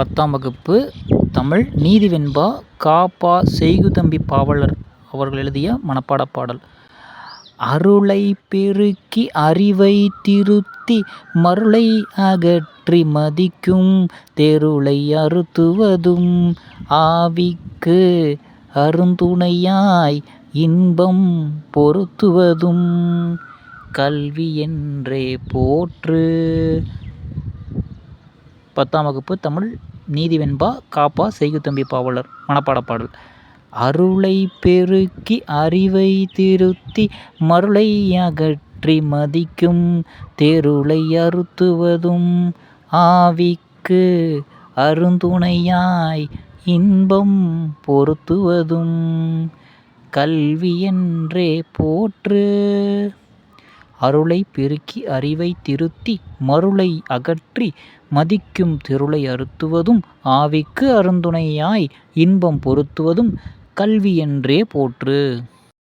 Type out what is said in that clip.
10ஆம் வகுப்பு தமிழ் நீதி வெண்பா கா.ப. செய்குதம்பி பாவலர் அவர்கள் எழுதிய மனப்பாடப் பாடல். அருளை பெருக்கி அறிவை திருத்தி மருளை அகற்றி மதிக்கும் தெருளை அறுத்துவதும் ஆவிக்கு அருந்துணையாய் இன்பம் பொருத்துவதும் கல்வி என்றே போற்று. 10ஆம் வகுப்பு தமிழ் நீதி வெண்பா கா.ப. செய்குதம்பி பாவலர் மனப்பாடப் பாடல். அருளை பெருக்கி அறிவை திருத்தி மருளை அகற்றி மதிக்கும் தெருளை அறுத்துவதும் ஆவிக்கு அருந்துணையாய் இன்பம் பொருத்துவதும் கல்வி என்றே போற்று. அருளை பெருக்கி அறிவை திருத்தி மருளை அகற்றி மதிக்கும் தெருளை அறுத்துவதும் ஆவிக்கு அருந்துணையாய் இன்பம் பொருத்துவதும் கல்வி என்றே போற்று.